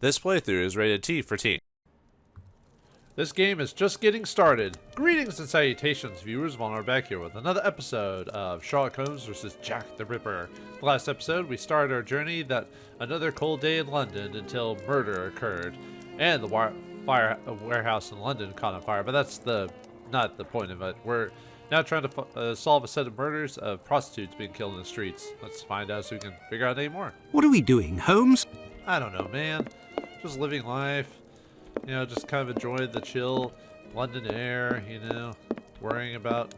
This playthrough is rated T for teen. This game is just getting started. Greetings and salutations, viewers. Vauldemare back here with another episode of Sherlock Holmes vs. Jack the Ripper. The last episode, we started our journey that another cold day in London until murder occurred, and the warehouse in London caught on fire. But that's not the point of it. We're now trying to solve a set of murders of prostitutes being killed in the streets. Let's find out so we can figure out any more. What are we doing, Holmes? I don't know, man. Just living life. You know, just kind of enjoy the chill London air, you know, worrying about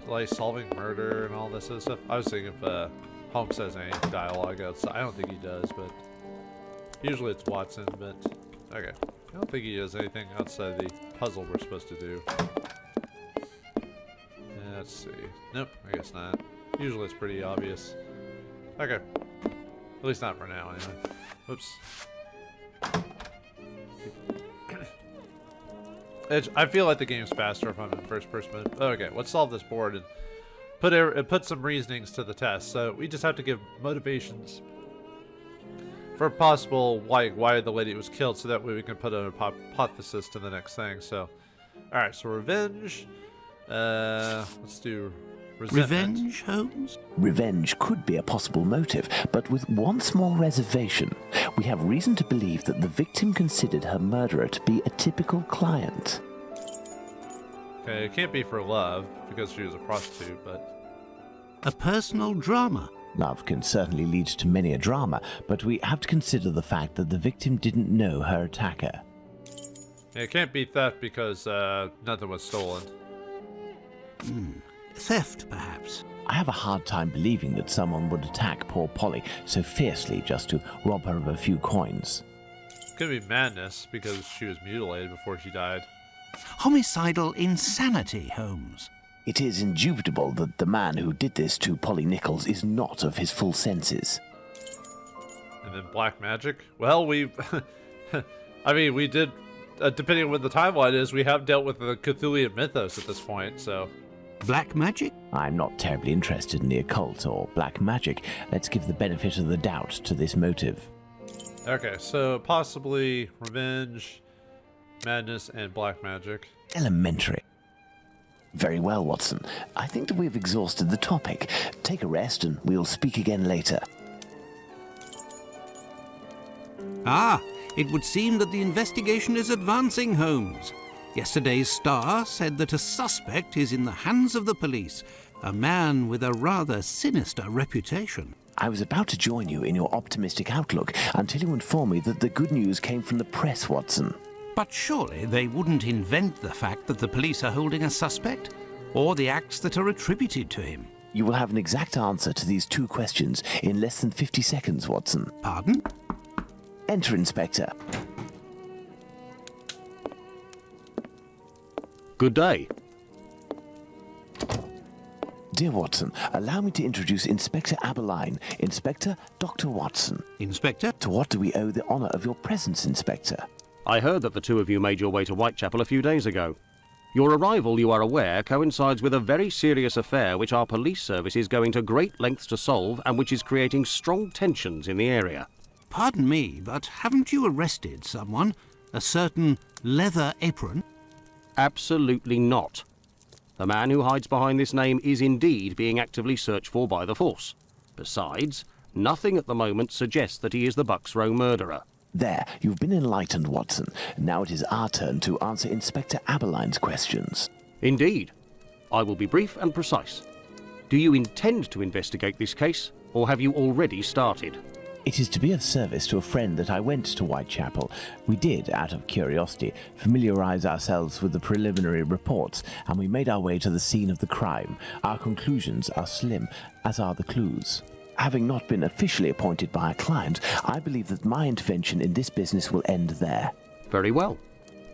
like solving murder and all this other stuff. I was thinking if Holmes has any dialogue outside. I don't think he does, but usually it's Watson, but okay. I don't think he does anything outside the puzzle we're supposed to do. Let's see. Nope, I guess not. Usually it's pretty obvious. Okay. At least not for now, anyway. Whoops. I feel like the game's faster if I'm in first person. Okay, let's solve this board and put some reasonings to the test. So we just have to give motivations for possible why the lady was killed, so that way we can put an hypothesis to the next thing. So, all right. So revenge. Let's do resentment. Revenge, Holmes? Revenge could be a possible motive, but with one small reservation. We have reason to believe that the victim considered her murderer to be a typical client. Okay, it can't be for love, because she was a prostitute, but... A personal drama. Love can certainly lead to many a drama, but we have to consider the fact that the victim didn't know her attacker. Yeah, it can't be theft because nothing was stolen. Theft, perhaps. I have a hard time believing that someone would attack poor Polly so fiercely just to rob her of a few coins. Could be madness because she was mutilated before she died. Homicidal insanity, Holmes. It is indubitable that the man who did this to Polly Nichols is not of his full senses. And then black magic? Well, we did, depending on what the timeline is, we have dealt with the Cthulhian mythos at this point, so... Black magic? I'm not terribly interested in the occult or black magic. Let's give the benefit of the doubt to this motive. Okay, so possibly revenge, madness, and black magic. Elementary. Very well, Watson. I think that we've exhausted the topic. Take a rest and we'll speak again later. Ah, it would seem that the investigation is advancing, Holmes. Yesterday's Star said that a suspect is in the hands of the police, a man with a rather sinister reputation. I was about to join you in your optimistic outlook until you informed me that the good news came from the press, Watson. But surely they wouldn't invent the fact that the police are holding a suspect, or the acts that are attributed to him. You will have an exact answer to these two questions in less than 50 seconds, Watson. Pardon? Enter, Inspector. Good day. Dear Watson, allow me to introduce Inspector Aberline, Inspector Dr. Watson. Inspector? To what do we owe the honour of your presence, Inspector? I heard that the two of you made your way to Whitechapel a few days ago. Your arrival, you are aware, coincides with a very serious affair which our police service is going to great lengths to solve and which is creating strong tensions in the area. Pardon me, but haven't you arrested someone? A certain Leather Apron? Absolutely not. The man who hides behind this name is indeed being actively searched for by the force. Besides, nothing at the moment suggests that he is the Bucks Row murderer. There, you've been enlightened, Watson. Now it is our turn to answer Inspector Aberline's questions. Indeed. I will be brief and precise. Do you intend to investigate this case, or have you already started? It is to be of service to a friend that I went to Whitechapel. We did, out of curiosity, familiarize ourselves with the preliminary reports, and we made our way to the scene of the crime. Our conclusions are slim, as are the clues. Having not been officially appointed by a client, I believe that my intervention in this business will end there. Very well.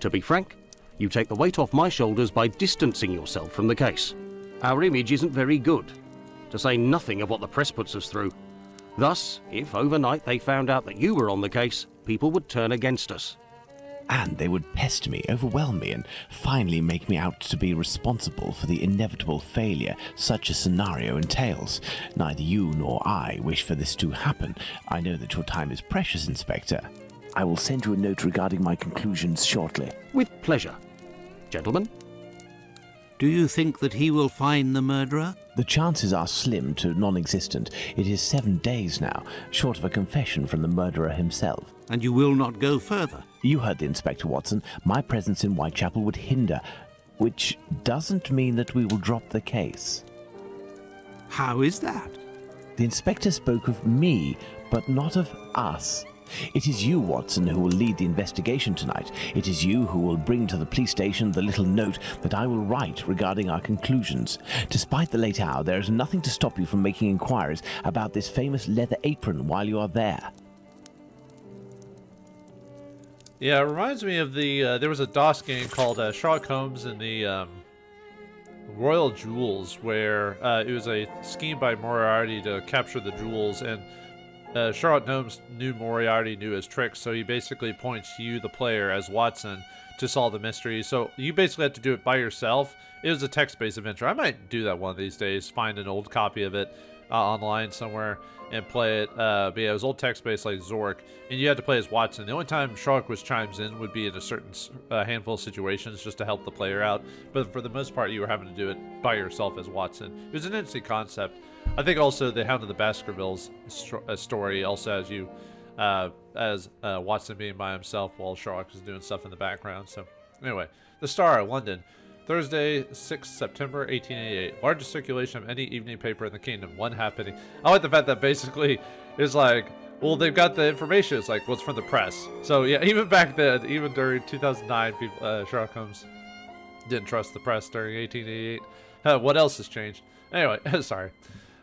To be frank, you take the weight off my shoulders by distancing yourself from the case. Our image isn't very good, to say nothing of what the press puts us through. Thus, if overnight they found out that you were on the case, people would turn against us. And they would pester me, overwhelm me, and finally make me out to be responsible for the inevitable failure such a scenario entails. Neither you nor I wish for this to happen. I know that your time is precious, Inspector. I will send you a note regarding my conclusions shortly. With pleasure. Gentlemen? Do you think that he will find the murderer? The chances are slim to non-existent. It is 7 days now, short of a confession from the murderer himself. And you will not go further? You heard the Inspector, Watson. My presence in Whitechapel would hinder, which doesn't mean that we will drop the case. How is that? The Inspector spoke of me, but not of us. It is you, Watson, who will lead the investigation tonight. It is you who will bring to the police station the little note that I will write regarding our conclusions. Despite the late hour, there is nothing to stop you from making inquiries about this famous leather apron while you are there. Yeah, it reminds me of the, there was a DOS game called Sherlock Holmes and the Royal Jewels, where it was a scheme by Moriarty to capture the jewels, and Sherlock Holmes knew Moriarty knew his tricks, so he basically points you, the player, as Watson to solve the mystery. So you basically have to do it by yourself. It was a text-based adventure. I might do that one of these days, find an old copy of it online somewhere and play it. But yeah, it was old text-based like Zork, and you had to play as Watson. The only time Sherlock chimes in would be in a certain handful of situations just to help the player out. But for the most part, you were having to do it by yourself as Watson. It was an interesting concept. I think also the Hound of the Baskervilles story also has you as Watson being by himself while Sherlock is doing stuff in the background. So anyway, The Star, London, Thursday, 6th September 1888. Largest circulation of any evening paper in the kingdom, 1/2 penny. I like the fact that basically it's like, well, they've got the information. It's like, well, it's from the press. So yeah, even back then, even during 2009, people, Sherlock Holmes didn't trust the press during 1888. What else has changed? Anyway, sorry.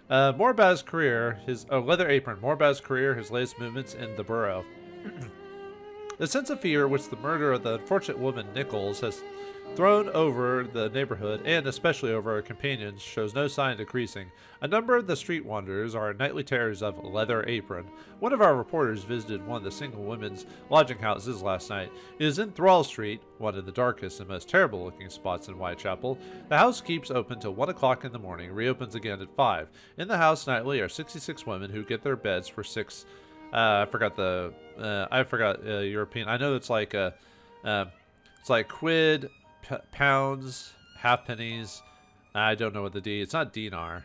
More about his career, his leather apron. More about his career, his latest movements in the borough. The sense of fear which the murder of the unfortunate woman Nichols has thrown over the neighborhood, and especially over her companions, shows no sign of decreasing. A number of the street wanderers are nightly terrors of Leather Apron. One of our reporters visited one of the single women's lodging houses last night. It is in Thrall Street, one of the darkest and most terrible-looking spots in Whitechapel. The house keeps open till 1 o'clock in the morning, reopens again at 5. In the house nightly are 66 women who get their beds for 6. I forgot European. I know it's like quid, pounds, halfpennies. I don't know what the D. It's not dinar.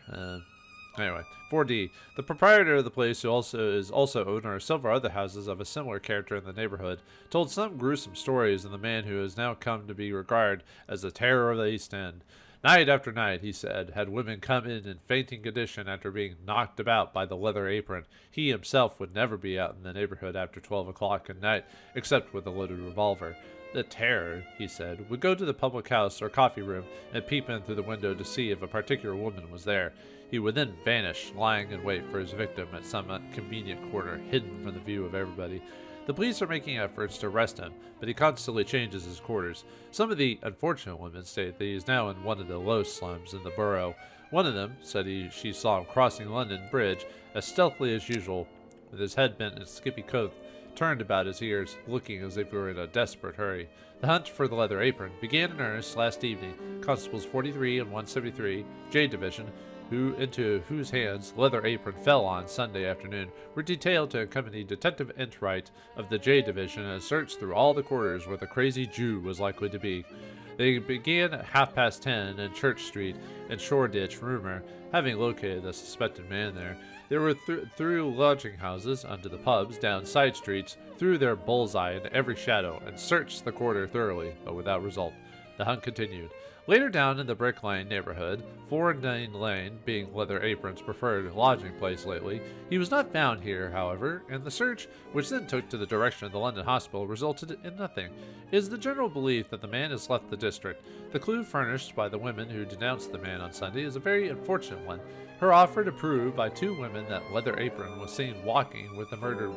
Anyway, 4D. The proprietor of the place, who is also owner of several other houses of a similar character in the neighborhood, told some gruesome stories of the man who has now come to be regarded as the terror of the East End. Night after night, he said, had women come in fainting condition after being knocked about by the Leather Apron. He himself would never be out in the neighborhood after 12 o'clock at night, except with a loaded revolver. The terror, he said, would go to the public house or coffee room and peep in through the window to see if a particular woman was there. He would then vanish, lying in wait for his victim at some convenient corner, hidden from the view of everybody. The police are making efforts to arrest him, but he constantly changes his quarters. Some of the unfortunate women state that he is now in one of the low slums in the borough. One of them said she saw him crossing London Bridge as stealthily as usual, with his head bent in a skippy coat turned about his ears, looking as if he were in a desperate hurry. The hunt for the Leather Apron began in earnest last evening. Constables 43 and 173, J Division, into whose hands Leather Apron fell on Sunday afternoon, were detailed to accompany Detective Entright of the J Division and search through all the quarters where the crazy Jew was likely to be. They began at 10:30 in Church Street and Shoreditch. Rumor, having located the suspected man there, they were through lodging houses, under the pubs, down side streets, through their bullseye into every shadow, and searched the quarter thoroughly, but without result. The hunt continued. Later down in the Brick Lane neighborhood, 4-9 Lane being Leather Apron's preferred lodging place lately, he was not found here, however, and the search, which then took to the direction of the London hospital, resulted in nothing. It is the general belief that the man has left the district. The clue furnished by the women who denounced the man on Sunday is a very unfortunate one. Her offer to prove by 2 women that Leather Apron was seen walking with the murdered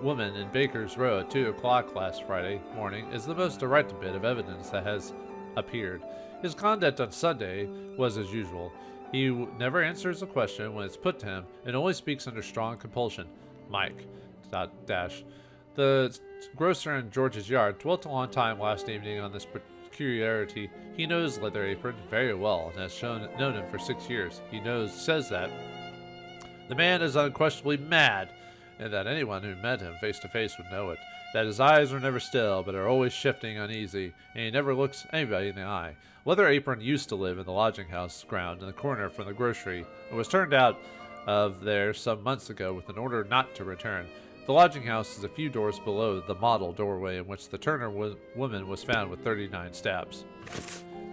woman in Baker's Row at 2 o'clock last Friday morning is the most direct bit of evidence that has appeared. His conduct on Sunday was as usual. He never answers a question when it's put to him and only speaks under strong compulsion. Mike, The grocer in George's yard dwelt a long time last evening on this peculiarity. He knows Leather Apron very well and has known him for 6 years. He says that the man is unquestionably mad, and that anyone who met him face to face would know it. That his eyes are never still, but are always shifting, uneasy, and he never looks anybody in the eye. Leather Apron used to live in the lodging house ground in the corner from the grocery, and was turned out of there some months ago with an order not to return. The lodging house is a few doors below the model doorway in which the Turner woman was found with 39 stabs.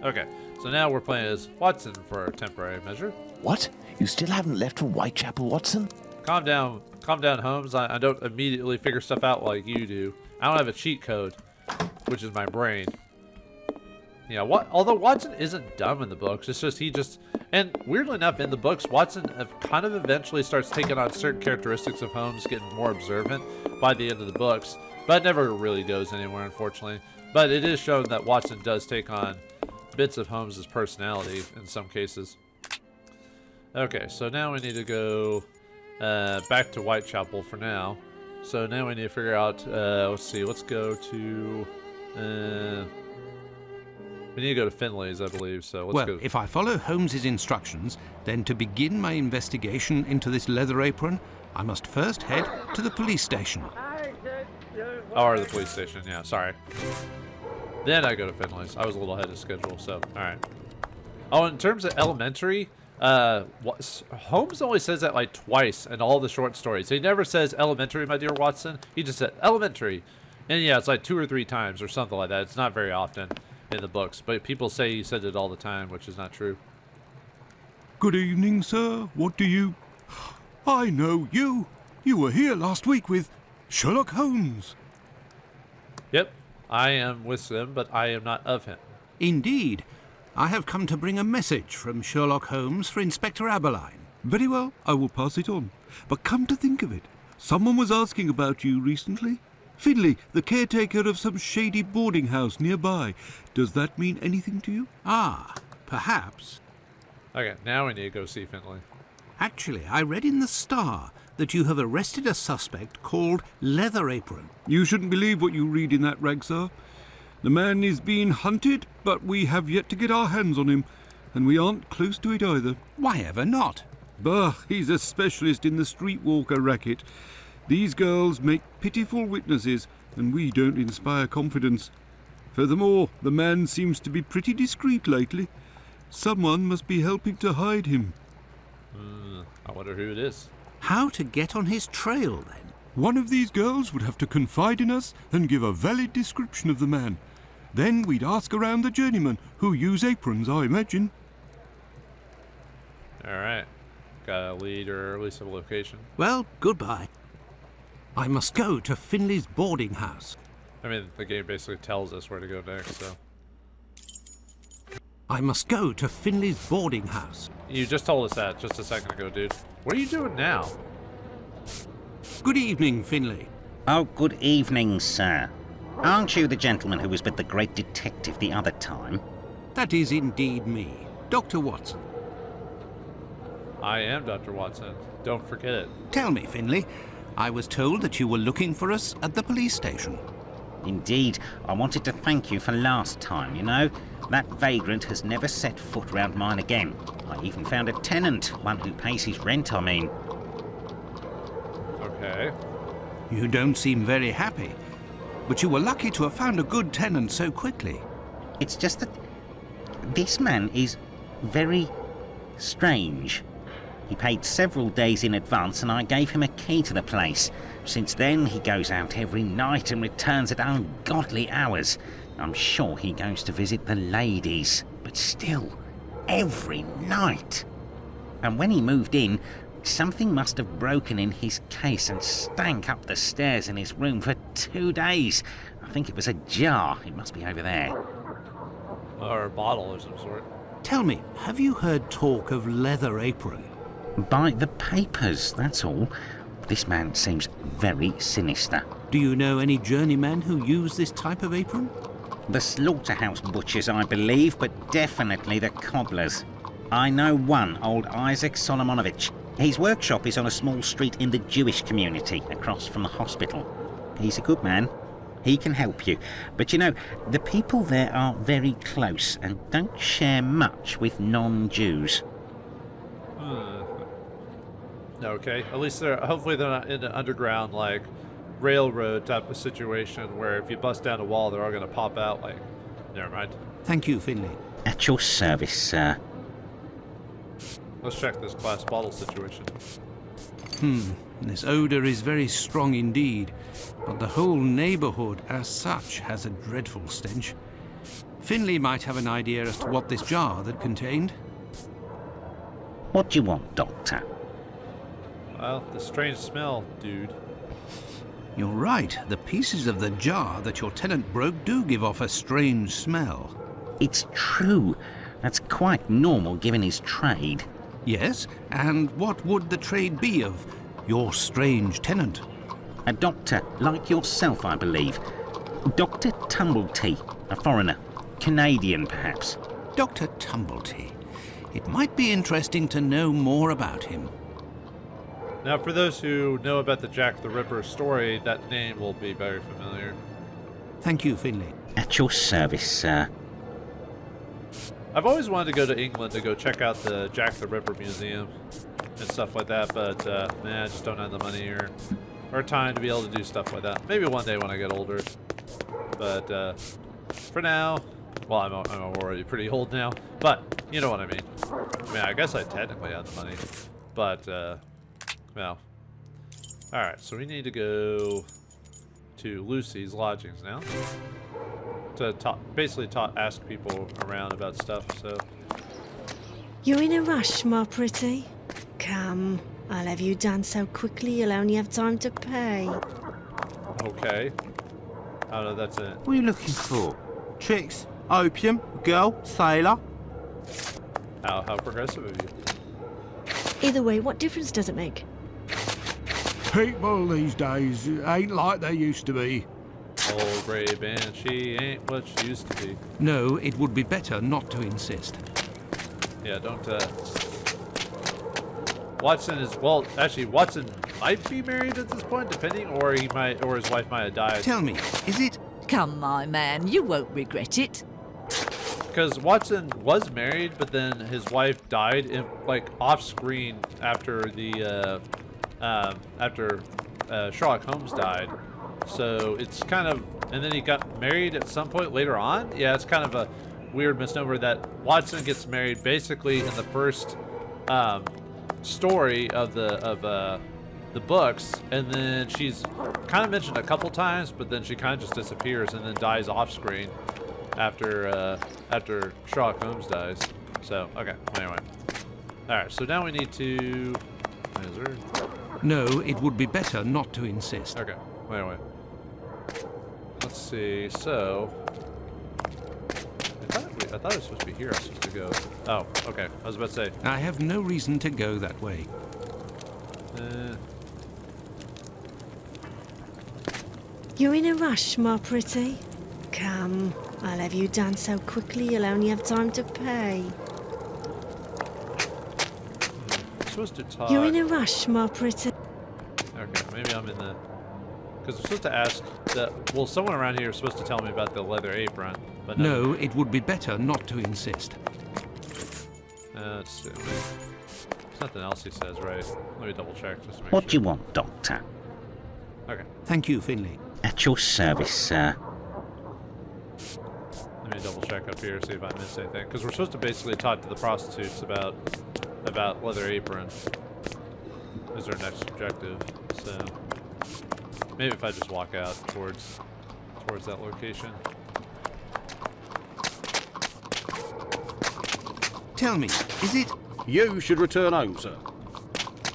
Okay, so now we're playing as Watson for a temporary measure. What? You still haven't left for Whitechapel, Watson? Calm down, Holmes. I don't immediately figure stuff out like you do. I don't have a cheat code, which is my brain. Yeah, although Watson isn't dumb in the books, it's just and weirdly enough, in the books, Watson kind of eventually starts taking on certain characteristics of Holmes, getting more observant by the end of the books, but it never really goes anywhere, unfortunately. But it is shown that Watson does take on bits of Holmes's personality in some cases. Okay, so now we need to go back to Whitechapel for now. So now we need to figure out, let's see, let's go to, we need to go to Finley's, I believe, so let's go. Well, if I follow Holmes's instructions, then to begin my investigation into this Leather Apron, I must first head to the police station. Or the police station, yeah, sorry. Then I go to Finley's. I was a little ahead of schedule, so, alright. Oh, in terms of elementary, Holmes only says that like twice in all the short stories. He never says elementary, my dear Watson. He just said elementary. And yeah, it's like 2 or 3 times or something like that. It's not very often in the books, but people say he said it all the time, which is not true. Good evening, sir. What do you... I know you. You were here last week with Sherlock Holmes. Yep, I am with him, but I am not of him. Indeed. I have come to bring a message from Sherlock Holmes for Inspector Aberline. Very well, I will pass it on. But come to think of it, someone was asking about you recently. Finley, the caretaker of some shady boarding house nearby. Does that mean anything to you? Ah, perhaps. Okay, now we need to go see Finley. Actually, I read in the Star that you have arrested a suspect called Leather Apron. You shouldn't believe what you read in that rag, sir. The man is being hunted, but we have yet to get our hands on him, and we aren't close to it either. Why ever not? Bah, he's a specialist in the streetwalker racket. These girls make pitiful witnesses, and we don't inspire confidence. Furthermore, the man seems to be pretty discreet lately. Someone must be helping to hide him. I wonder who it is. How to get on his trail, then? One of these girls would have to confide in us and give a valid description of the man. Then we'd ask around the journeymen, who use aprons, I imagine. Alright. Got a lead or at least a location. Well, goodbye. I must go to Finley's boarding house. I mean, the game basically tells us where to go next, so. I must go to Finley's boarding house. You just told us that just a second ago, dude. What are you doing now? Good evening, Finley. Oh, good evening, sir. Aren't you the gentleman who was with the great detective the other time? That is indeed me, Dr. Watson. I am Dr. Watson. Don't forget it. Tell me, Finley, I was told that you were looking for us at the police station. Indeed, I wanted to thank you for last time, you know. That vagrant has never set foot round mine again. I even found a tenant, one who pays his rent, I mean. Okay. You don't seem very happy, but you were lucky to have found a good tenant so quickly. It's just that this man is very strange. He paid several days in advance and I gave him a key to the place. Since then, he goes out every night and returns at ungodly hours. I'm sure he goes to visit the ladies, but still, every night. And when he moved in, something must have broken in his case and stank up the stairs in his room for 2 days. I think it was a jar. It must be over there. Or a bottle of some sort. Tell me, have you heard talk of Leather Apron? By the papers, that's all. This man seems very sinister. Do you know any journeymen who use this type of apron? The slaughterhouse butchers, I believe, but definitely the cobblers. I know one, old Isaac Solomonovich. His workshop is on a small street in the Jewish community, across from the hospital. He's a good man. He can help you. But you know, the people there are very close and don't share much with non-Jews. Okay, at least hopefully they're not in an underground, like, railroad type of situation where if you bust down a wall, they're all going to pop out, like, never mind. Thank you, Finley. At your service, sir. Let's check this glass bottle situation. This odour is very strong indeed, but the whole neighbourhood as such has a dreadful stench. Finley might have an idea as to what this jar that contained. What do you want, Doctor? Well, the strange smell, dude. You're right, the pieces of the jar that your tenant broke do give off a strange smell. It's true. That's quite normal given his trade. Yes, and what would the trade be of your strange tenant? A doctor like yourself, I believe. Dr. Tumblety, a foreigner. Canadian, perhaps. Dr. Tumblety. It might be interesting to know more about him. Now, for those who know about the Jack the Ripper story, that name will be very familiar. Thank you, Finley. At your service, sir. I've always wanted to go to England to go check out the Jack the Ripper Museum and stuff like that, but man, I just don't have the money or time to be able to do stuff like that. Maybe one day when I get older. But for now, well, I'm already pretty old now, but you know what I mean. I mean, I guess I technically have the money, but well. All right, so we need to go to Lucy's lodgings now to ask people around about stuff. So You're in a rush, my pretty? Come, I'll have you done so quickly you'll only have time to pay. okay, oh no, that's it. What are you looking for? Tricks? Opium? Girl? Sailor? How progressive of you. Either way, what difference does it make? People these days ain't like they used to be. Old gray banshee ain't what she used to be. No, it would be better not to insist. Yeah, don't Watson is, well, actually Watson might be married at this point, depending, or his wife might have died. Tell me, is it? Come, my man, you won't regret it. Because Watson was married, but then his wife died in, like, off screen after the Sherlock Holmes died. So it's kind of, and then he got married at some point later on. Yeah, it's kind of a weird misnomer that Watson gets married basically in the first story of the books, and then she's kind of mentioned a couple times, but then she kind of just disappears and then dies off screen after Sherlock Holmes dies. So okay, anyway, all right. So now we need to. Is there? No, it would be better not to insist. Okay, anyway. Let's see, so... I thought it was supposed to be here I was supposed to go. Oh, okay, I was about to say. I have no reason to go that way. You're in a rush, my pretty? Come, I'll have you done so quickly you'll only have time to pay. I'm supposed to talk... You're in a rush, my pretty? Okay, maybe I'm in the... Because I'm supposed to ask that... Well, someone around here is supposed to tell me about the leather apron, but no, it would be better not to insist. Let's see. There's nothing else he says, right? Let me double check just to make What sure. do you want, Doctor? Okay, Thank you, Finley. At your service, sir. let me double check up here, see if I missed anything. Because we're supposed to basically talk to the prostitutes about leather apron. Is our next objective, so... Maybe if I just walk out towards that location. Tell me, is it? You should return home, sir.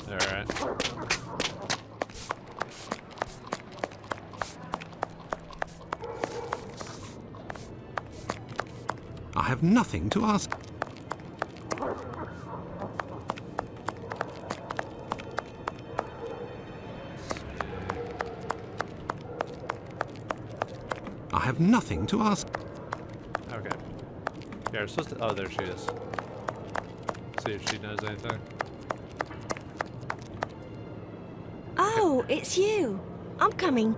Alright. I have nothing to ask. I have nothing to ask. Okay. Yeah, we're supposed to... Oh, there she is. See if she knows anything. Oh, it's you. I'm coming.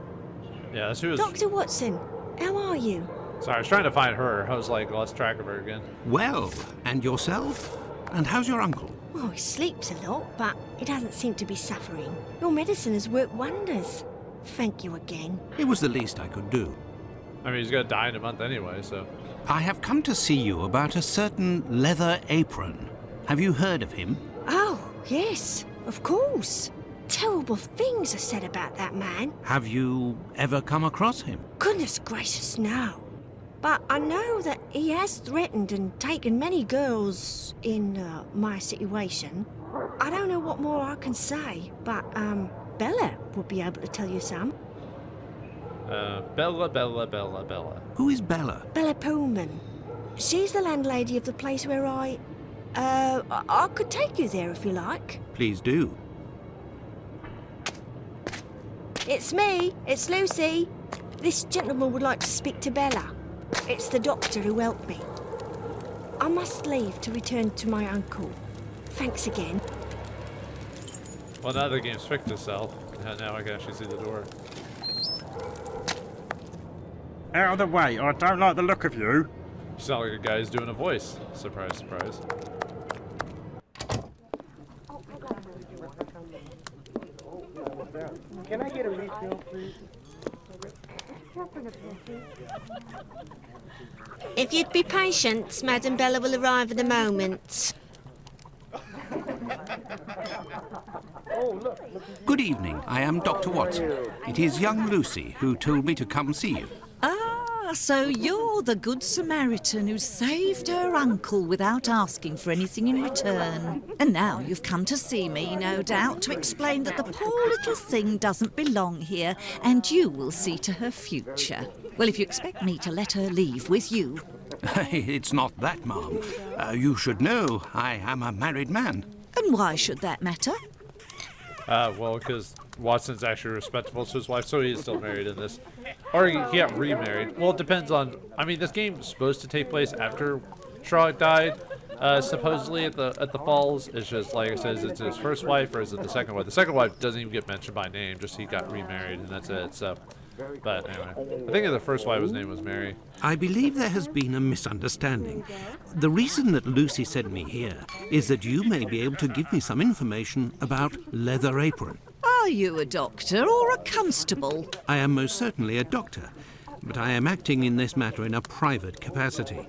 Yeah, she was... Dr. Watson, how are you? Sorry, I was trying to find her. I was like, lost track of her again. Well, and yourself? And how's your uncle? Well, he sleeps a lot, but he doesn't seem to be suffering. Your medicine has worked wonders. Thank you again. It was the least I could do. I mean, he's gonna die in a month anyway, so... I have come to see you about a certain leather apron. Have you heard of him? Oh, yes, of course. Terrible things are said about that man. Have you ever come across him? Goodness gracious, no. But I know that he has threatened and taken many girls in my situation. I don't know what more I can say, but Bella would be able to tell you some. Bella. Who is Bella? Bella Pullman. She's the landlady of the place where I could take you there if you like. Please do. It's me. It's Lucy. This gentleman would like to speak to Bella. It's the doctor who helped me. I must leave to return to my uncle. Thanks again. Well, now the game's fixed itself. Now I can actually see the door. Out of the way, I don't like the look of you. You sound like a guy who's doing a voice. Surprise, surprise. Can I get a refill, please? If you'd be patient, Madam Bella will arrive in a moment. Good evening. I am Dr. Watson. It is young Lucy who told me to come see you. Ah, so you're the Good Samaritan who saved her uncle without asking for anything in return. And now you've come to see me, no doubt, to explain that the poor little thing doesn't belong here, and you will see to her future. Well, if you expect me to let her leave with you... It's not that, Ma'am. You should know I am a married man. And why should that matter? Well, because Watson's actually respectful to his wife, so he is still married in this. Or he got remarried. Well, it depends on... I mean, this game is supposed to take place after Sherlock died, supposedly at the Falls. It's just, like I said, is it his first wife or is it the second wife? The second wife doesn't even get mentioned by name, just he got remarried and that's it, so... But anyway, I think the first wife's name was Mary. I believe there has been a misunderstanding. The reason that Lucy sent me here is that you may be able to give me some information about Leather Apron. Are you a doctor or a constable? I am most certainly a doctor, but I am acting in this matter in a private capacity,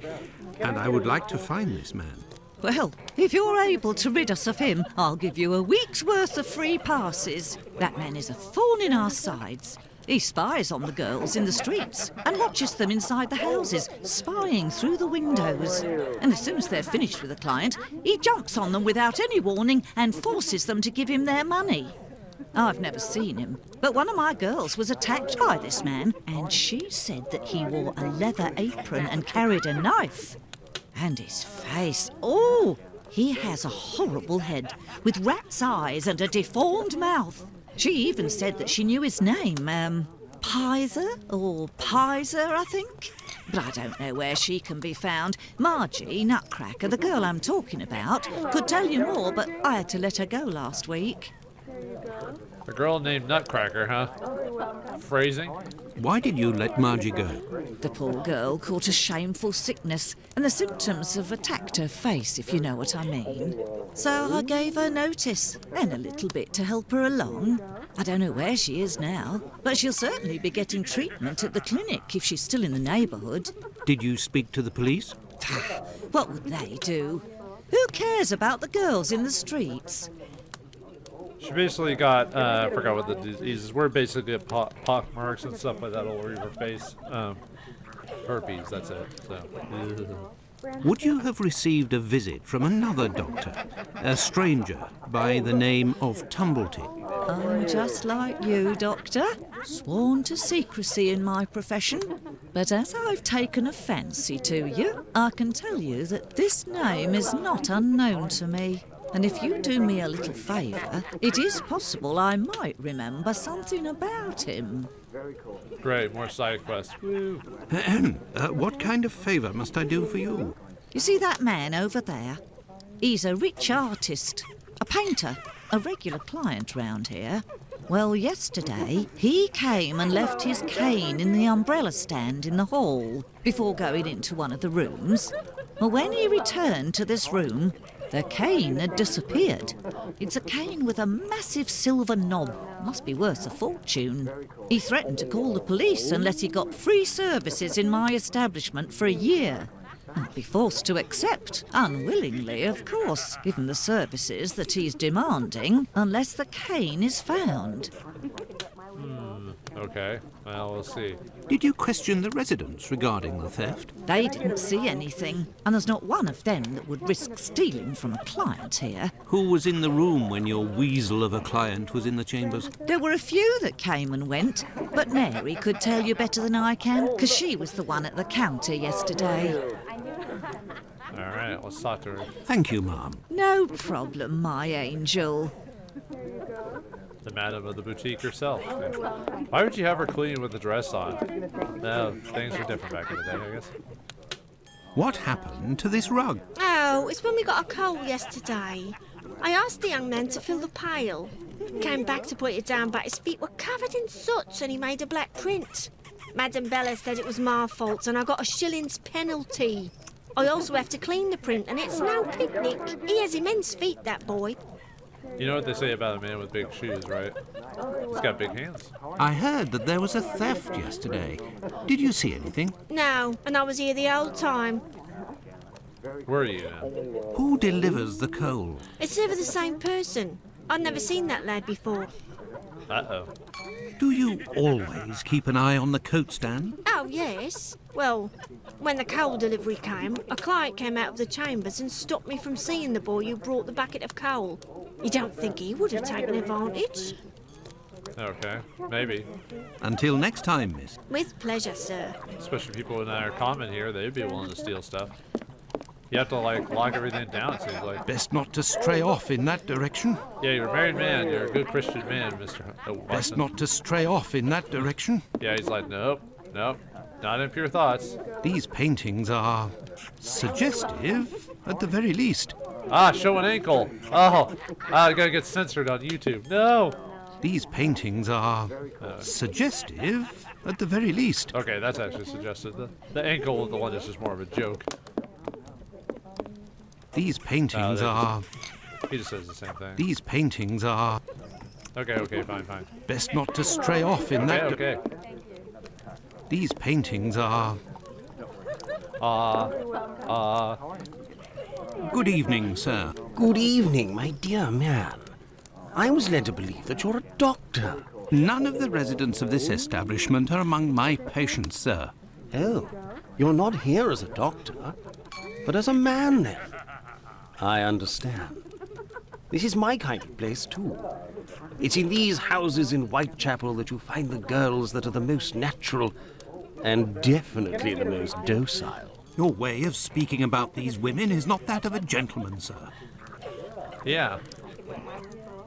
and I would like to find this man. Well, if you're able to rid us of him, I'll give you a week's worth of free passes. That man is a thorn in our sides. He spies on the girls in the streets and watches them inside the houses, spying through the windows. And as soon as they're finished with a client, he jumps on them without any warning and forces them to give him their money. I've never seen him, but one of my girls was attacked by this man, and she said that he wore a leather apron and carried a knife. And his face, oh, he has a horrible head with rat's eyes and a deformed mouth. She even said that she knew his name, Pizer or Pizer, I think. But I don't know where she can be found. Margie, Nutcracker, the girl I'm talking about, could tell you more, but I had to let her go last week. A girl named Nutcracker, huh? Phrasing? Why did you let Margie go? The poor girl caught a shameful sickness, and the symptoms have attacked her face, if you know what I mean. So I gave her notice, and a little bit to help her along. I don't know where she is now, but she'll certainly be getting treatment at the clinic if she's still in the neighbourhood. Did you speak to the police? What would they do? Who cares about the girls in the streets? She basically got, I forgot what the diseases were, basically pock marks and stuff like that all over her face. Herpes, that's it, so. Would you have received a visit from another doctor, a stranger by the name of Tumbleton? I'm just like you, Doctor, sworn to secrecy in my profession. But as I've taken a fancy to you, I can tell you that this name is not unknown to me. And if you do me a little favour, it is possible I might remember something about him. Great, more side quests. Woo. What kind of favour must I do for you? You see that man over there? He's a rich artist, a painter, a regular client round here. Well, yesterday, he came and left his cane in the umbrella stand in the hall before going into one of the rooms. Well, when he returned to this room, the cane had disappeared. It's a cane with a massive silver knob. Must be worth a fortune. He threatened to call the police unless he got free services in my establishment for a year. I'll be forced to accept, unwillingly, of course, given the services that he's demanding, unless the cane is found. Okay, well, we'll see. Did you question the residents regarding the theft? They didn't see anything, and there's not one of them that would risk stealing from a client here. Who was in the room when your weasel of a client was in the chambers? There were a few that came and went, but Mary could tell you better than I can, because she was the one at the counter yesterday. All right, let's talk to her. Thank you, ma'am. No problem, my angel. The madam of the boutique herself. Why would you have her clean with the dress on? No, things were different back in the day, I guess. What happened to this rug? Oh, it's when we got a coal yesterday. I asked the young man to fill the pail. Came back to put it down, but his feet were covered in soot and he made a black print. Madam Bella said it was my fault and I got a shilling's penalty. I also have to clean the print and it's no picnic. He has immense feet, that boy. You know what they say about a man with big shoes, right? He's got big hands. I heard that there was a theft yesterday. Did you see anything? No, and I was here the whole time. Where are you now? Who delivers the coal? It's never the same person. I've never seen that lad before. Uh-oh. Do you always keep an eye on the coat stand? Oh, yes. Well, when the coal delivery came, a client came out of the chambers and stopped me from seeing the boy who brought the bucket of coal. You don't think he would have taken advantage? Okay, maybe. Until next time, miss. With pleasure, sir. Especially people in our common here, they'd be willing to steal stuff. You have to, like, lock everything down, it seems like. Best not to stray off in that direction. Yeah, you're a married man. You're a good Christian man, Mr. Best not to stray off in that direction. Yeah, he's like, nope, not in pure thoughts. These paintings are suggestive, at the very least. Ah, show an ankle. Oh, I gotta get censored on YouTube. No. These paintings are suggestive, at the very least. Okay, that's actually suggested. The ankle is the one that's just more of a joke. These paintings are... He just says the same thing. These paintings are... Okay, fine. Best not to stray off in that... Okay. These paintings are... Good evening, sir. Good evening, my dear man. I was led to believe that you're a doctor. None of the residents of this establishment are among my patients, sir. Oh, you're not here as a doctor, but as a man, then. I understand. This is my kind of place, too. It's in these houses in Whitechapel that you find the girls that are the most natural and definitely the most docile. Your way of speaking about these women is not that of a gentleman, sir. Yeah,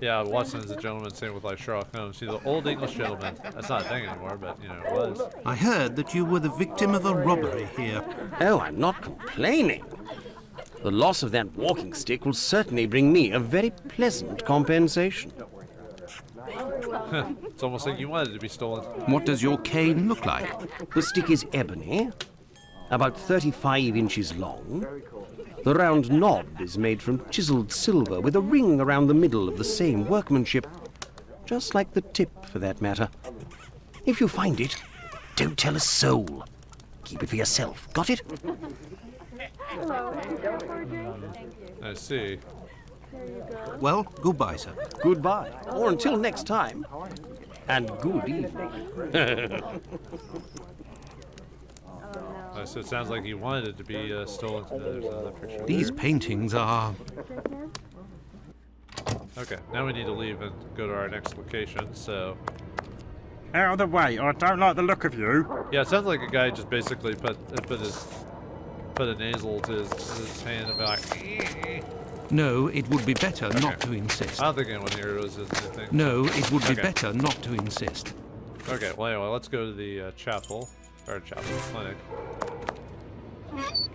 Watson is a gentleman, same with like Sherlock Holmes. See, the old English gentleman, that's not a thing anymore, but, you know, it was. I heard that you were the victim of a robbery here. Oh, I'm not complaining. The loss of that walking stick will certainly bring me a very pleasant compensation. It's almost like you wanted it to be stolen. What does your cane look like? The stick is ebony, about 35 inches long. The round knob is made from chiseled silver with a ring around the middle of the same workmanship, just like the tip, for that matter. If you find it, don't tell a soul. Keep it for yourself. Got it? I see. Well, goodbye, sir. Goodbye. Or until next time. And good evening. So it sounds like you wanted it to be stolen. There's another picture. These paintings are... Okay, now we need to leave and go to our next location, so... Out of the way, I don't like the look of you. Yeah, it sounds like a guy just basically put a nasal to his hand and be like... No, it would be better not to insist. I don't think anyone here was anything. No, it would be better not to insist. Okay, well anyway, let's go to the chapel. Or chapel clinic. Let's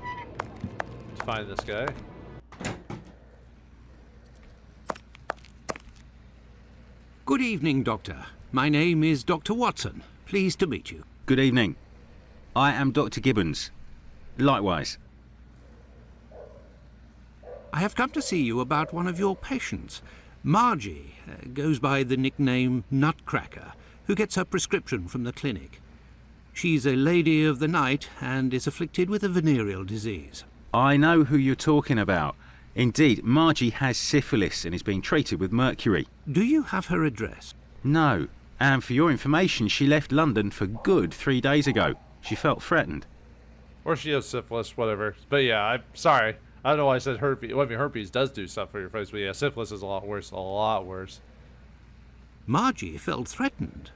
find this guy. Good evening, Doctor. My name is Dr. Watson. Pleased to meet you. Good evening. I am Dr. Gibbons. Likewise. I have come to see you about one of your patients. Margie goes by the nickname Nutcracker, who gets her prescription from the clinic. She's a lady of the night and is afflicted with a venereal disease. I know who you're talking about. Indeed, Margie has syphilis and is being treated with mercury. Do you have her address? No. And for your information, she left London for good 3 days ago. She felt threatened. Or she has syphilis, whatever. But yeah, I'm sorry. I don't know why I said herpes. Well, I mean, herpes does do stuff for your face, but yeah, syphilis is a lot worse. A lot worse. Margie felt threatened.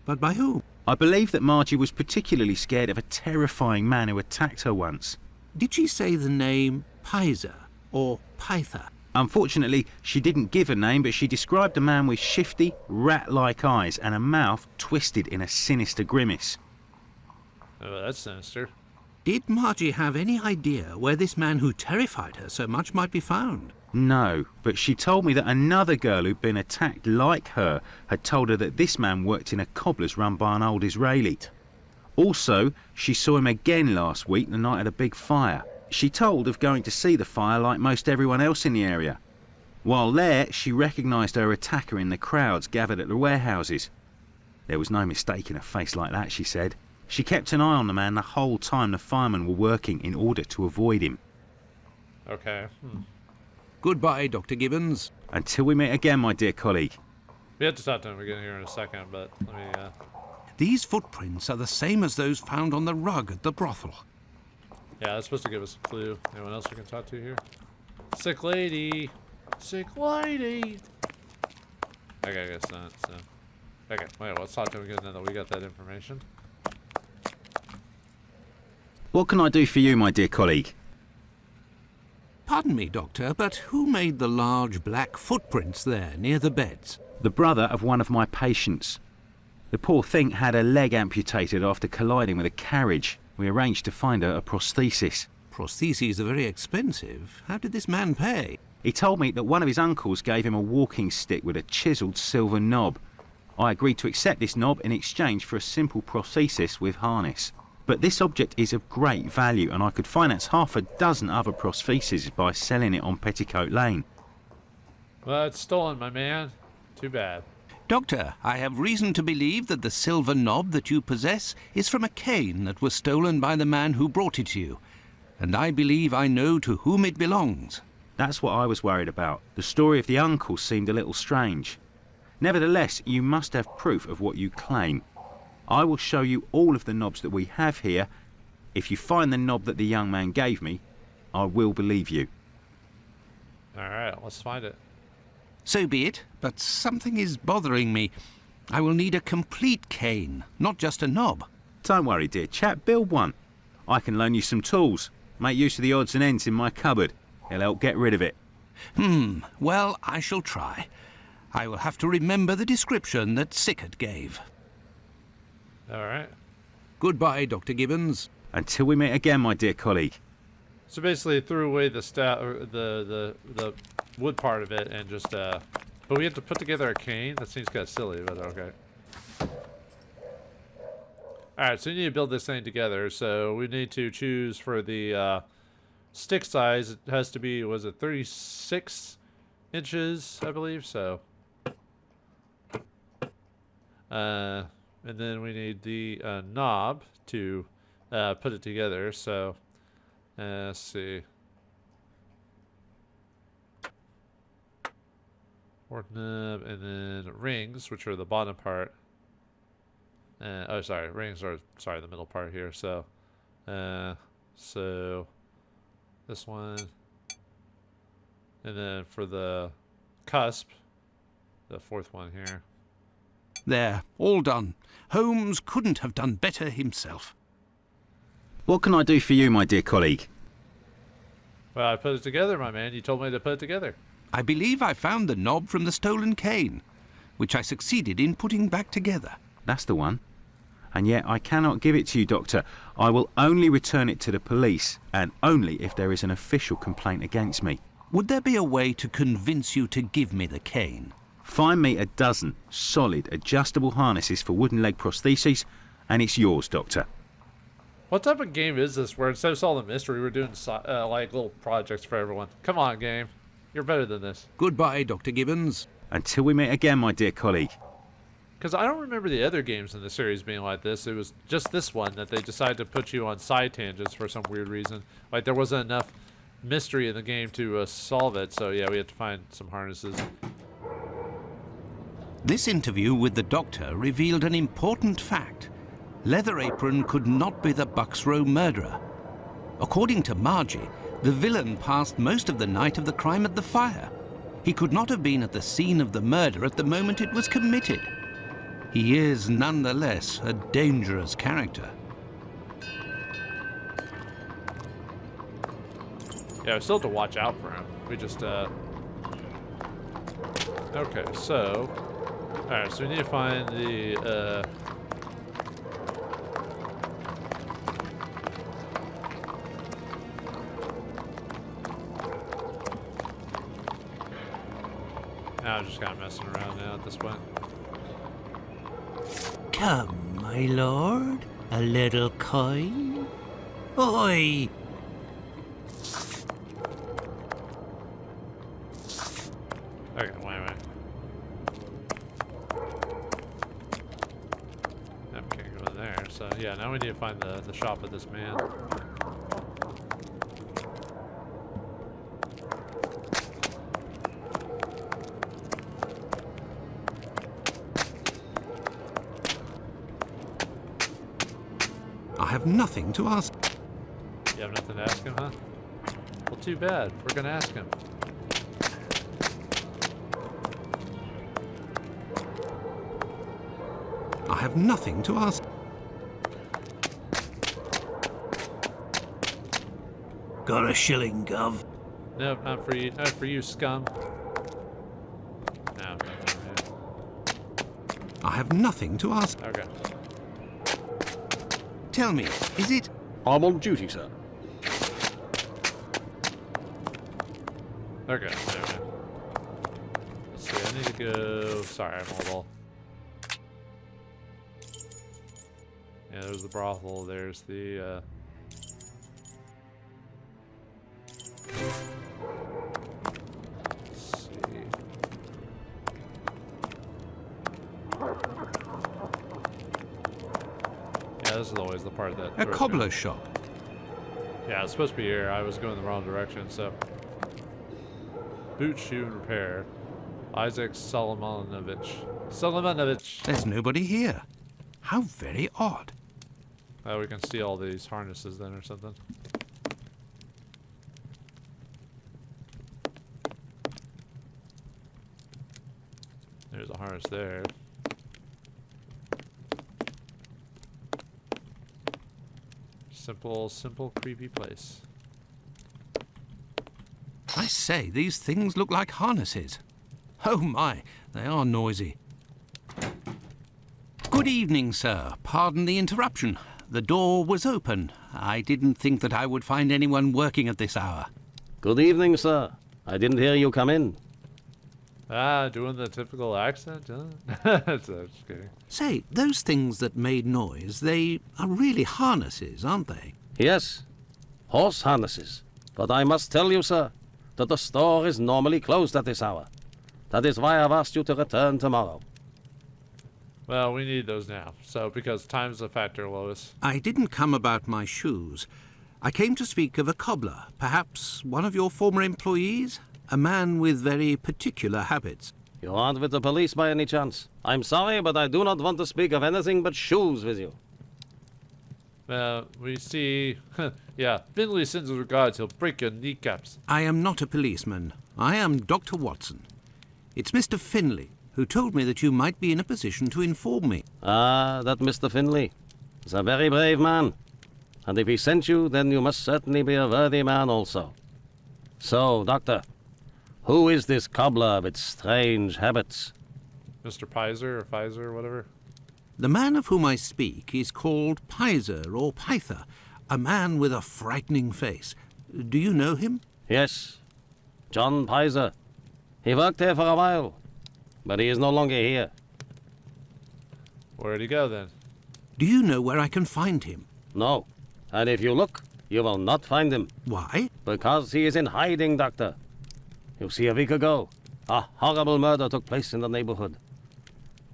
But by whom? I believe that Margie was particularly scared of a terrifying man who attacked her once. Did she say the name Pizer or Pyther? Unfortunately, she didn't give a name, but she described a man with shifty, rat-like eyes and a mouth twisted in a sinister grimace. Oh, that's sinister. Did Margie have any idea where this man who terrified her so much might be found? No, but she told me that another girl who'd been attacked like her had told her that this man worked in a cobbler's run by an old Israeli. Also, she saw him again last week, the night of the big fire. She told of going to see the fire like most everyone else in the area. While there, she recognised her attacker in the crowds gathered at the warehouses. There was no mistaking a face like that, she said. She kept an eye on the man the whole time the firemen were working in order to avoid him. Okay. Goodbye, Dr. Gibbons. Until we meet again, my dear colleague. We have to talk to him again here in a second, but let me, These footprints are the same as those found on the rug at the brothel. Yeah, that's supposed to give us a clue. Anyone else we can talk to here? Sick lady! Sick lady! Okay, I guess not, so... Okay, wait, let's talk to him again now that we got that information. What can I do for you, my dear colleague? Pardon me, Doctor, but who made the large black footprints there near the beds? The brother of one of my patients. The poor thing had a leg amputated after colliding with a carriage. We arranged to find her a prosthesis. Prostheses are very expensive. How did this man pay? He told me that one of his uncles gave him a walking stick with a chiselled silver knob. I agreed to accept this knob in exchange for a simple prosthesis with harness. But this object is of great value, and I could finance half a dozen other prostheses by selling it on Petticoat Lane. Well, it's stolen, my man. Too bad. Doctor, I have reason to believe that the silver knob that you possess is from a cane that was stolen by the man who brought it to you. And I believe I know to whom it belongs. That's what I was worried about. The story of the uncle seemed a little strange. Nevertheless, you must have proof of what you claim. I will show you all of the knobs that we have here. If you find the knob that the young man gave me, I will believe you. Alright, let's find it. So be it, but something is bothering me. I will need a complete cane, not just a knob. Don't worry, dear chap, build one. I can loan you some tools. Make use of the odds and ends in my cupboard. It'll help get rid of it. Well, I shall try. I will have to remember the description that Sickert gave. Alright. Goodbye, Dr. Gibbons. Until we meet again, my dear colleague. So basically, it threw away the the wood part of it and just but we have to put together a cane. That seems kind of silly, but okay. All right, so you need to build this thing together. So we need to choose for the stick size. It has to be, was it 36 inches, I believe. So, and then we need the knob to put it together. So. Let's see. Fork knob, and then rings, which are the bottom part. Oh, sorry, rings are the middle part here. So, so this one, and then for the cusp, the fourth one here. There, all done. Holmes couldn't have done better himself. What can I do for you, my dear colleague? Well, I put it together, my man. You told me to put it together. I believe I found the knob from the stolen cane, which I succeeded in putting back together. That's the one. And yet I cannot give it to you, Doctor. I will only return it to the police, and only if there is an official complaint against me. Would there be a way to convince you to give me the cane? Find me a dozen solid adjustable harnesses for wooden leg prostheses, and it's yours, Doctor. What type of game is this where instead of solving the mystery, we're doing like little projects for everyone? Come on, game. You're better than this. Goodbye, Dr. Gibbons. Until we meet again, my dear colleague. Because I don't remember the other games in the series being like this. It was just this one that they decided to put you on side tangents for some weird reason. Like there wasn't enough mystery in the game to solve it, so yeah, we had to find some harnesses. This interview with the doctor revealed an important fact. Leather Apron could not be the Bucks Row murderer. According to Margie, the villain passed most of the night of the crime at the fire. He could not have been at the scene of the murder at the moment it was committed. He is nonetheless a dangerous character. Yeah, we still have to watch out for him. We just, Okay, so... Alright, so we need to find the, I'm just kind of messing around now at this point. Come, my lord, a little coin. Oi! Okay, wait. Nope, can't go in there. So yeah, now we need to find the shop of this man. I have nothing to ask. You have nothing to ask him, huh? Well, too bad. We're gonna ask him. I have nothing to ask. Got a shilling, Gov? Nope, not for you. Not for you, scum. No, nothing for you. I have nothing to ask. Okay. Tell me, is it... I'm on duty, sir. Okay, anyway. Let's see, I need to go... Sorry, I'm all... Yeah, there's the brothel, there's the, Let's see... Yeah, this is always the part that... A cobbler's shop. Yeah, it's supposed to be here. I was going the wrong direction, so... Boot, shoe, and repair. Isaac Solomonovich. There's nobody here. How very odd. We can steal all these harnesses then or something. There's a harness there. Simple, creepy place. I say, these things look like harnesses. Oh my, they are noisy. Good evening, sir. Pardon the interruption. The door was open. I didn't think that I would find anyone working at this hour. Good evening, sir. I didn't hear you come in. Ah, doing the typical accent, huh? Just kidding. Say, those things that made noise, they are really harnesses, aren't they? Yes, horse harnesses. But I must tell you, sir, that the store is normally closed at this hour. That is why I've asked you to return tomorrow. Well, we need those now. So, because time's a factor, Lois. I didn't come about my shoes. I came to speak of a cobbler, perhaps one of your former employees? A man with very particular habits. You aren't with the police by any chance? I'm sorry, but I do not want to speak of anything but shoes with you. We see... yeah, Finley sends his regards. He'll break your kneecaps. I am not a policeman. I am Dr. Watson. It's Mr. Finley, who told me that you might be in a position to inform me. Ah, that Mr. Finley is a very brave man. And if he sent you, then you must certainly be a worthy man also. So, Doctor, who is this cobbler with strange habits? Mr. Pizer or Pfizer or whatever? The man of whom I speak is called Pizer or Pyther, a man with a frightening face. Do you know him? Yes, John Pizer. He worked here for a while. but he is no longer here. Where'd he go then? Do you know where I can find him? No, and if you look, you will not find him. Why? Because he is in hiding, Doctor. You see, a week ago, a horrible murder took place in the neighborhood.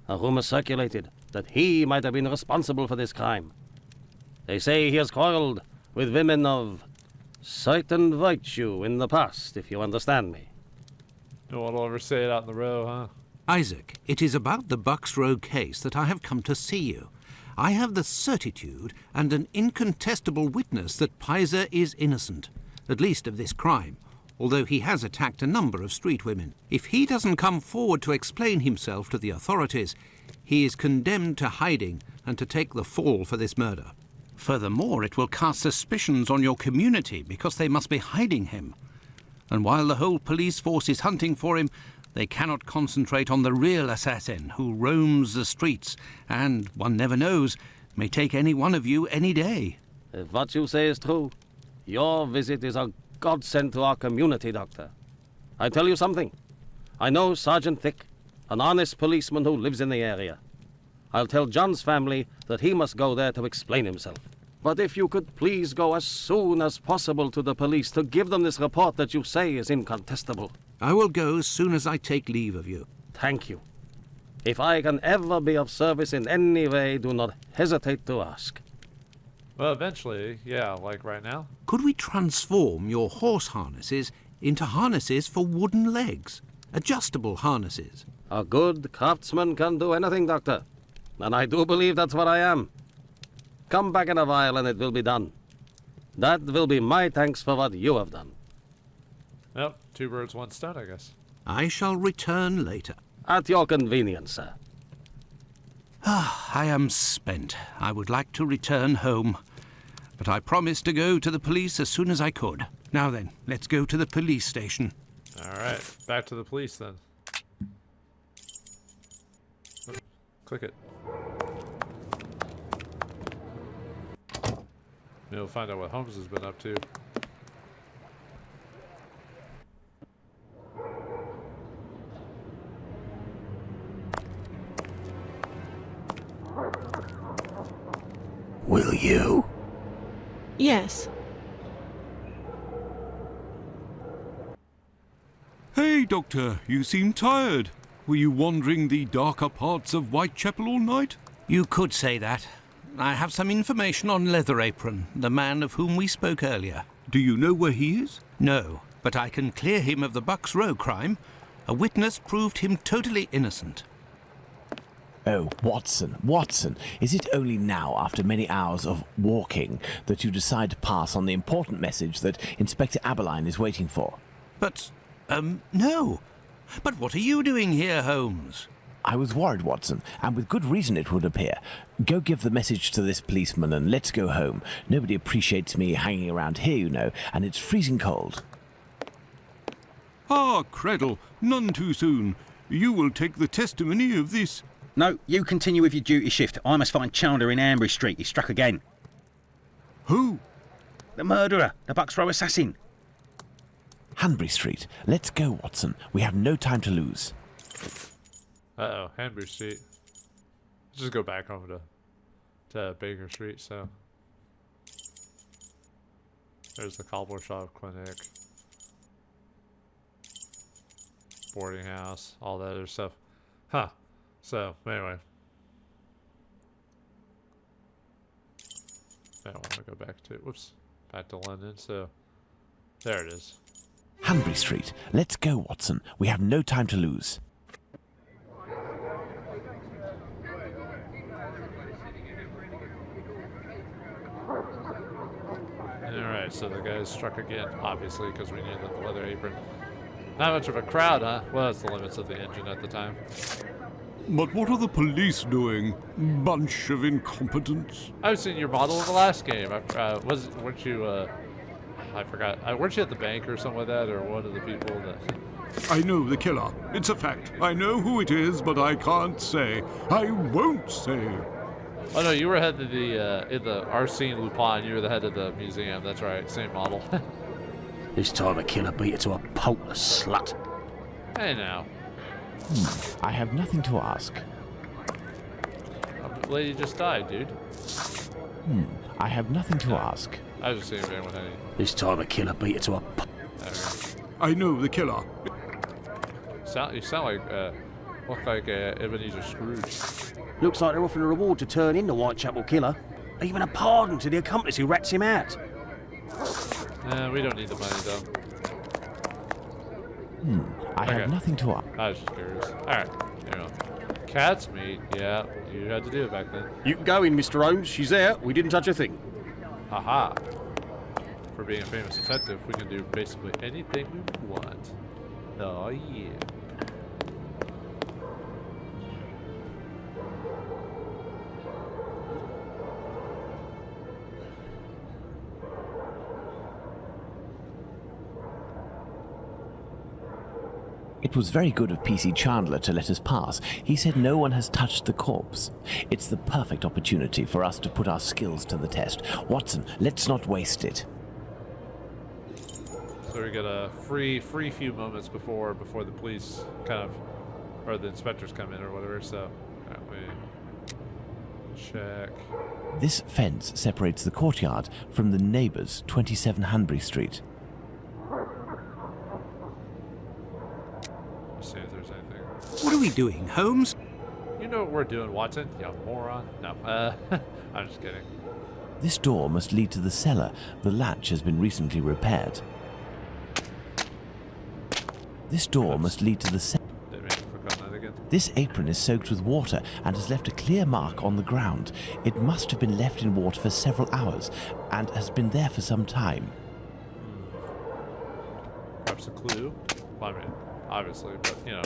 A rumor circulated that he might have been responsible for this crime. They say he has quarreled with women of certain virtue in the past, if you understand me. No one will ever say it out in the row, huh? Isaac, it is about the Bucks Row case that I have come to see you. I have the certitude and an incontestable witness that Pizer is innocent, at least of this crime, although he has attacked a number of street women. If he doesn't come forward to explain himself to the authorities, he is condemned to hiding and to take the fall for this murder. Furthermore, it will cast suspicions on your community because they must be hiding him. And while the whole police force is hunting for him, they cannot concentrate on the real assassin who roams the streets and, one never knows, may take any one of you any day. If what you say is true, your visit is a godsend to our community, Doctor. I tell you something. I know Sergeant Thick, an honest policeman who lives in the area. I'll tell John's family that he must go there to explain himself. But if you could please go as soon as possible to the police to give them this report that you say is incontestable. I will go as soon as I take leave of you. Thank you. If I can ever be of service in any way, do not hesitate to ask. Well, eventually, yeah, like right now. Could we transform your horse harnesses into harnesses for wooden legs? Adjustable harnesses? A good craftsman can do anything, Doctor. And I do believe that's what I am. Come back in a while and it will be done. That will be my thanks for what you have done. Yep, 2 birds, 1 stone, I guess. I shall return later. At your convenience, sir. I am spent. I would like to return home, but I promised to go to the police as soon as I could. Now then, let's go to the police station. All right, back to the police then. Click it. Maybe we'll find out what Holmes has been up to. Will you? Yes. Hey, Doctor, you seem tired. Were you wandering the darker parts of Whitechapel all night? You could say that. I have some information on Leather Apron, the man of whom we spoke earlier. Do you know where he is? No, but I can clear him of the Bucks Row crime. A witness proved him totally innocent. Oh, Watson, is it only now, after many hours of walking, that you decide to pass on the important message that Inspector Aberline is waiting for? But, no. But what are you doing here, Holmes? I was worried, Watson, and with good reason it would appear. Go give the message to this policeman and let's go home. Nobody appreciates me hanging around here, you know, and it's freezing cold. Ah, Creddle, none too soon. You will take the testimony of this. No, you continue with your duty shift. I must find Chandler in Ambury Street. He's struck again. Who? The murderer, the Bucks Row assassin. Hanbury Street. Let's go, Watson. We have no time to lose. Uh-oh, Hanbury Street. Let's just go back over to Baker Street, so. There's the Cobbler Shop Clinic. Boarding house, all that other stuff. Huh. So, anyway. I want to go back to, whoops, back to London, so there it is. Hanbury Street. Let's go, Watson. We have no time to lose. Alright, so the guy struck again, obviously, because we knew that the Leather Apron. Not much of a crowd, huh? Well, it's the limits of the engine at the time. But what are the police doing? Bunch of incompetents. I've seen your model in the last game. Weren't you, I forgot. Weren't you at the bank or something like that, or one of the people that... I know the killer. It's a fact. I know who it is, but I can't say. I won't say. Oh no, you were head of in the Arsène Lupin. You were the head of the museum. That's right, same model. This time a killer beat her to a pulp, a slut. Hey now. I have nothing to ask. The lady just died, dude. I have nothing to ask. I was just seeing if anyone had any. This time a killer beat her to a There we go. I know the killer. You sound like, look like Ebenezer Scrooge. Looks like they're offering a reward to turn in the Whitechapel killer. Even a pardon to the accomplice who rats him out. We don't need the money, though. I have nothing to ask. I was just curious. Alright, you know. Cat's meat, yeah, you had to do it back then. You can go in, Mr. Holmes. She's there. We didn't touch a thing. Haha. For being a famous detective, we can do basically anything we want. Oh, yeah. It was very good of PC Chandler to let us pass. He said no one has touched the corpse. It's the perfect opportunity for us to put our skills to the test. Watson, let's not waste it. So we get a free few moments before the police kind of, or the inspectors come in or whatever, so, alright, we check. This fence separates the courtyard from the neighbours, 27 Hanbury Street. See if there's anything. What are we doing, Holmes? You know what we're doing, Watson? You moron. No, I'm just kidding. This door must lead to the cellar. The latch has been recently repaired. This door must lead to the cellar. Didn't mean to click on that again. This apron is soaked with water and has left a clear mark on the ground. It must have been left in water for several hours and has been there for some time. Perhaps a clue. Well, I mean, obviously, but you know.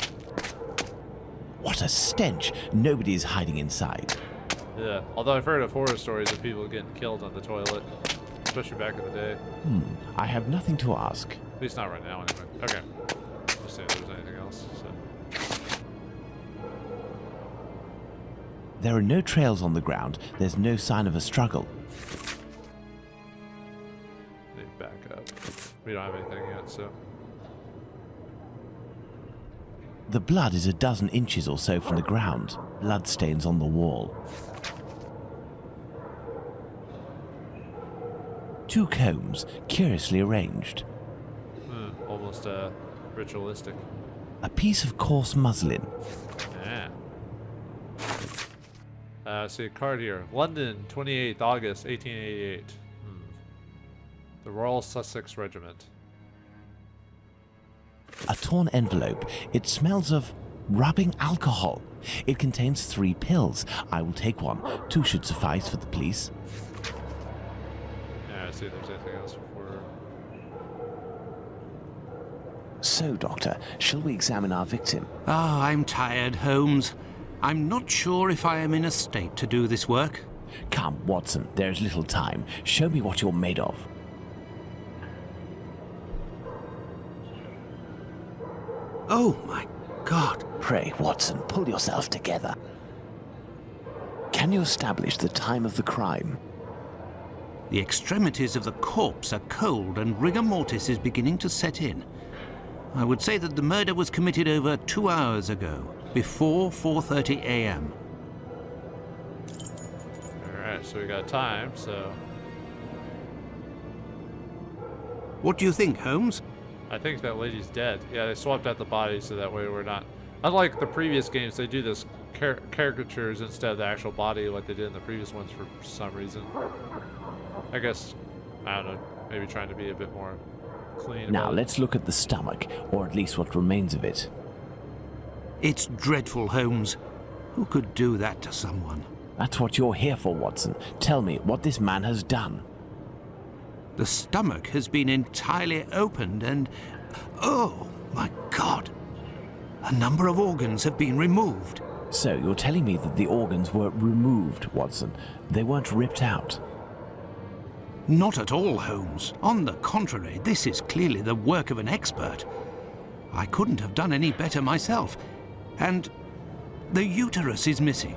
What a stench! Nobody is hiding inside. Yeah, although I've heard of horror stories of people getting killed on the toilet, especially back in the day. I have nothing to ask. At least not right now, anyway. Okay. Let's see if there's anything else. So. There are no trails on the ground. There's no sign of a struggle. Need to back up. We don't have anything yet, so. The blood is a dozen inches or so from the ground. Blood stains on the wall. 2 combs, curiously arranged. Almost ritualistic. A piece of coarse muslin. Yeah. See a card here. London, 28th August, 1888. The Royal Sussex Regiment. A torn envelope. It smells of rubbing alcohol. It contains 3 pills. I will take one. 2 should suffice for the police. Yeah, see if there's anything else before. So, Doctor, shall we examine our victim? I'm tired, Holmes. I'm not sure if I am in a state to do this work. Come, Watson, there is little time. Show me what you're made of. Oh, my God. Pray, Watson, pull yourself together. Can you establish the time of the crime? The extremities of the corpse are cold and rigor mortis is beginning to set in. I would say that the murder was committed over 2 hours ago, before 4:30 a.m. Alright, so we got time, so. What do you think, Holmes? I think that lady's dead. Yeah, they swapped out the body so that way we're not. Unlike the previous games, they do this caricatures instead of the actual body like they did in the previous ones for some reason. I guess, I don't know, maybe trying to be a bit more clean. Now let's look at the stomach, or at least what remains of it. It's dreadful, Holmes. Who could do that to someone? That's what you're here for, Watson. Tell me what this man has done. The stomach has been entirely opened and... Oh, my God! A number of organs have been removed. So you're telling me that the organs were removed, Watson? They weren't ripped out? Not at all, Holmes. On the contrary, this is clearly the work of an expert. I couldn't have done any better myself. And the uterus is missing.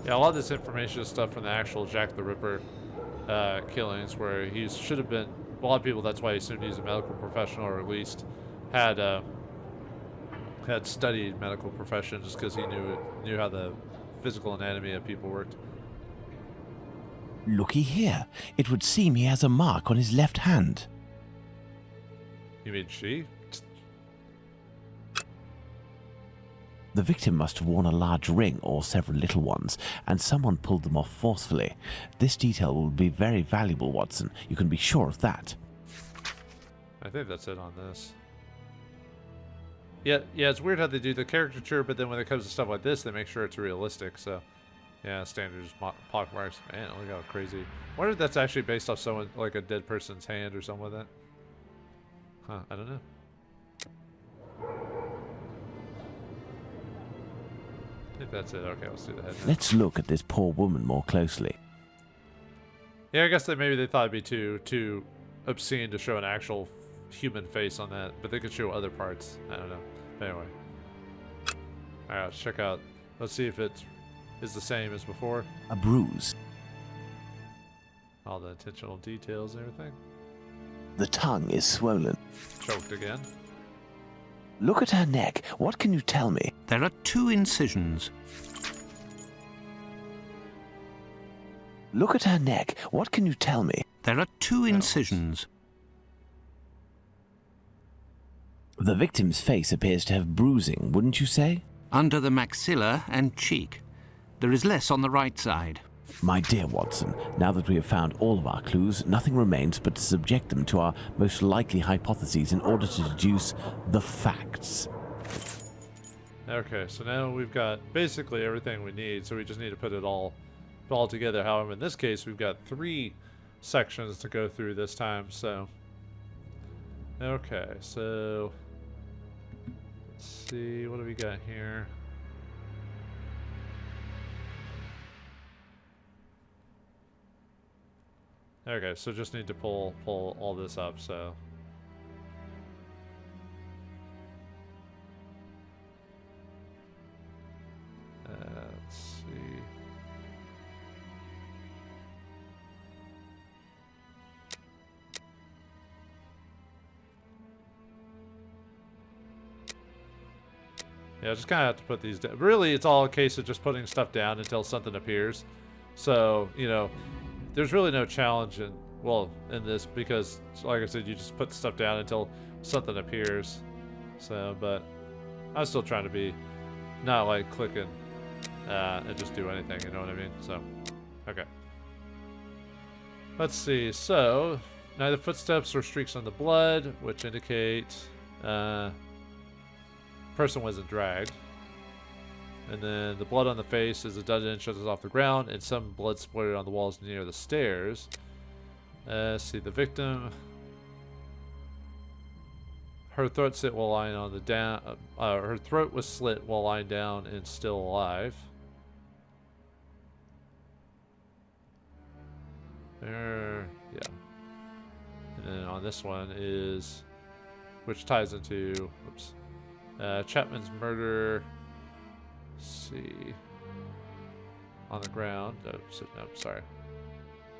Yeah, a lot of this information is stuff from the actual Jack the Ripper killings, where he should have been. A lot of people, that's why he assumed he's a medical professional, or at least had had studied medical profession just because he knew how the physical anatomy of people worked. Looky here. It would seem he has a mark on his left hand. You mean she? The victim must have worn a large ring or several little ones, and someone pulled them off forcefully. This detail will be very valuable, Watson. You can be sure of that. I think that's it on this. Yeah, it's weird how they do the caricature, but then when it comes to stuff like this, they make sure it's realistic. So, yeah, standard is pockmarks. Man, look how crazy. I wonder if that's actually based off someone, like a dead person's hand or something like that. Huh, I don't know. I think that's it. Okay, let's do the head now. Let's look at this poor woman more closely. Yeah, I guess maybe they thought it'd be too obscene to show an actual human face on that, but they could show other parts. I don't know. Anyway. Alright, let's check out. Let's see if it is the same as before. A bruise. All the intentional details and everything. The tongue is swollen. Choked again. Look at her neck. What can you tell me? There are 2 incisions. Look at her neck. What can you tell me? There are 2 incisions. The victim's face appears to have bruising, wouldn't you say? Under the maxilla and cheek. There is less on the right side. My dear Watson, now that we have found all of our clues, nothing remains but to subject them to our most likely hypotheses in order to deduce the facts. Okay, so now we've got basically everything we need, so we just need to put it all together. However, in this case, we've got 3 sections to go through this time, so... Okay, so... Let's see, what do we got here? Okay, so just need to pull all this up, so... let's see... Yeah, just kind of have to put these down. Really, it's all a case of just putting stuff down until something appears. So, you know, there's really no challenge in this because, like I said, you just put stuff down until something appears. So, but I'm still trying to be not like clicking and just do anything, you know what I mean? So, okay. Let's see. So, neither footsteps or streaks on the blood, which indicate person wasn't dragged. And then the blood on the face is a dozen inches off the ground, and some blood splattered on the walls near the stairs. See the victim. Her throat slit while lying on the down. Her throat was slit while lying down and still alive. There, yeah. And then on this one is, which ties into, oops. Chapman's murder, let's see, on the ground, no, sorry,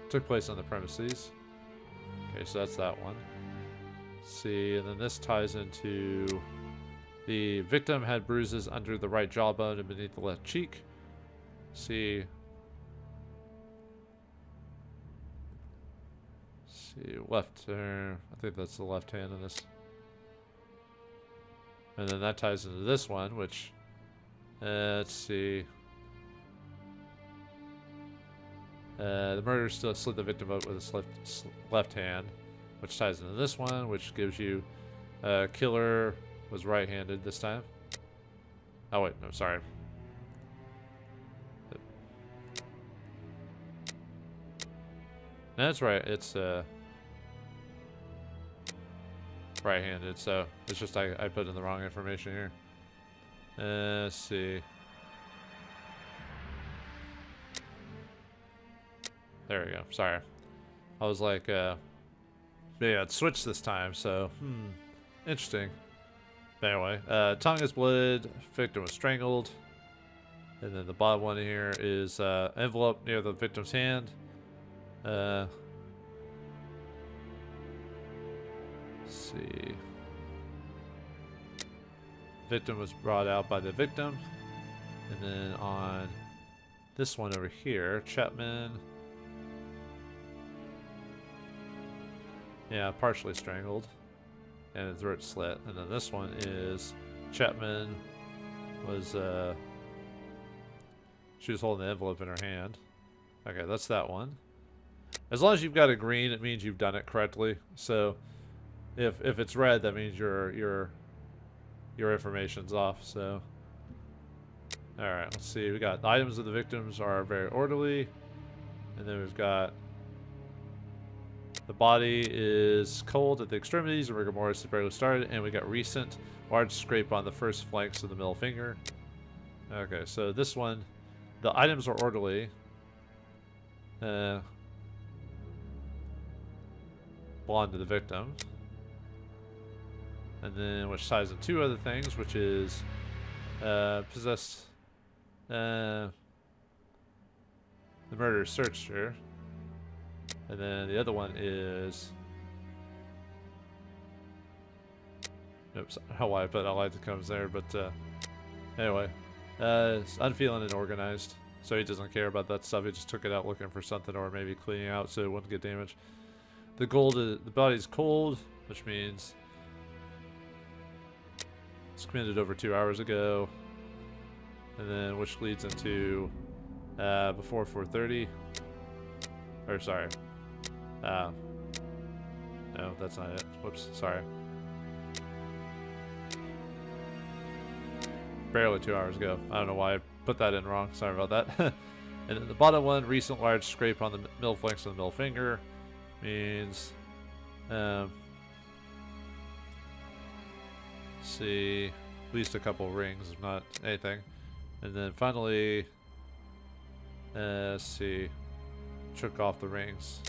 took place on the premises. Okay, so that's that one. Let's see, and then this ties into the victim had bruises under the right jawbone and beneath the left cheek. See, left, I think that's the left hand in this. And then that ties into this one, which, let's see. The murderer still slit the victim out with his left hand, which ties into this one, which gives you killer was right-handed this time. Oh wait, no, sorry. That's right. It's right-handed, so it's just I put in the wrong information here. Let's see. There we go. Sorry. I was like, yeah, it switched this time, so, interesting. Anyway, tongue is blooded, victim was strangled. And then the bottom one here is envelope near the victim's hand. Let's see. Victim was brought out by the victim. And then on this one over here, Chapman. Yeah, partially strangled. And his throat slit. And then this one is Chapman was, she was holding the envelope in her hand. Okay, that's that one. As long as you've got a green, it means you've done it correctly. So if it's red, that means your information's off. So all right, let's see. We got the items of the victims are very orderly, and then we've got the body is cold at the extremities, and rigor mortis has barely started, and we got recent large scrape on the first flanks of the middle finger. Okay, so this one, the items are orderly. Belong to the victim. And then which ties in two other things, which is possessed the murderer searched her. And then the other one is oops, I don't know why I put allied that comes there, but anyway. It's unfeeling and organized. So he doesn't care about that stuff. He just took it out looking for something, or maybe cleaning out so it wouldn't get damaged. The body's cold, which means it's committed over 2 hours ago. And then which leads into before 4:30. Or sorry. No, that's not it. Whoops, sorry. Barely 2 hours ago. I don't know why I put that in wrong. Sorry about that. And then the bottom one, recent large scrape on the middle flanks of the middle finger, means see, at least a couple rings, if not anything. And then finally, let's see, took off the rings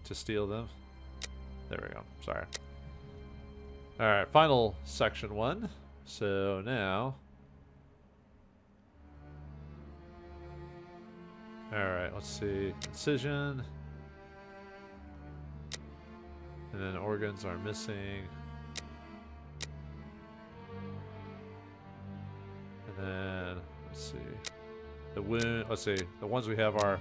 to steal them. There we go. Sorry. All right, final section 1. So now, all right, let's see, incision, and then organs are missing, and then let's see, the wound. Let's see, the ones we have are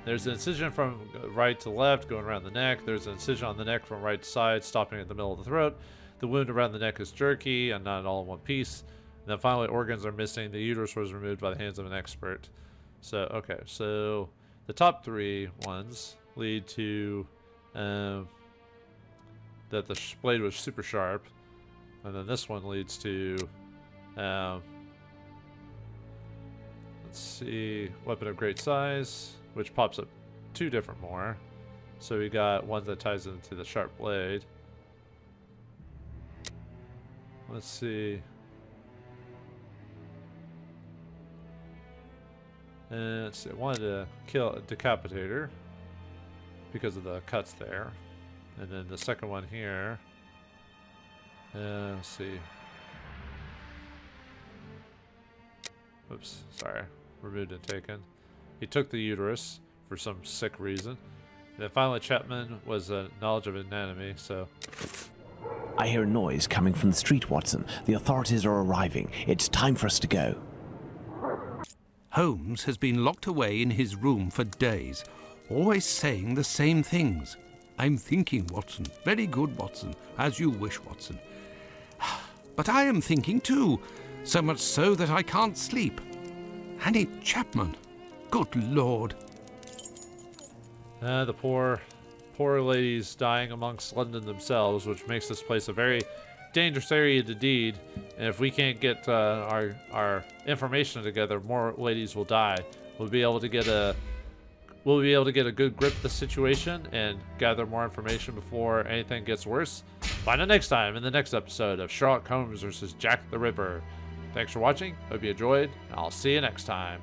there's an incision from right to left going around the neck. There's an incision on the neck from right to side, stopping at the middle of the throat. The wound around the neck is jerky and not all in one piece. And then finally, organs are missing. The uterus was removed by the hands of an expert. So, okay, so the top 3 ones lead to that the blade was super sharp. And then this one leads to, let's see, weapon of great size, which pops up 2 different more. So we got one that ties into the sharp blade. Let's see. And let's see. I wanted to kill a decapitator because of the cuts there. And then the second one here. Let's see. Oops, sorry. Removed and taken. He took the uterus for some sick reason. And then finally, Chapman was a knowledge of anatomy, so. I hear a noise coming from the street, Watson. The authorities are arriving. It's time for us to go. Holmes has been locked away in his room for days, always saying the same things. I'm thinking, Watson. Very good, Watson. As you wish, Watson. But I am thinking too, so much so that I can't sleep. Annie Chapman. Good Lord. The poor ladies dying amongst London themselves, which makes this place a very dangerous area to deed. And if we can't get our information together, more ladies will die. We'll be able to get a good grip of the situation and gather more information before anything gets worse. Find out next time in the next episode of Sherlock Holmes vs. Jack the Ripper. Thanks for watching. Hope you enjoyed. I'll see you next time.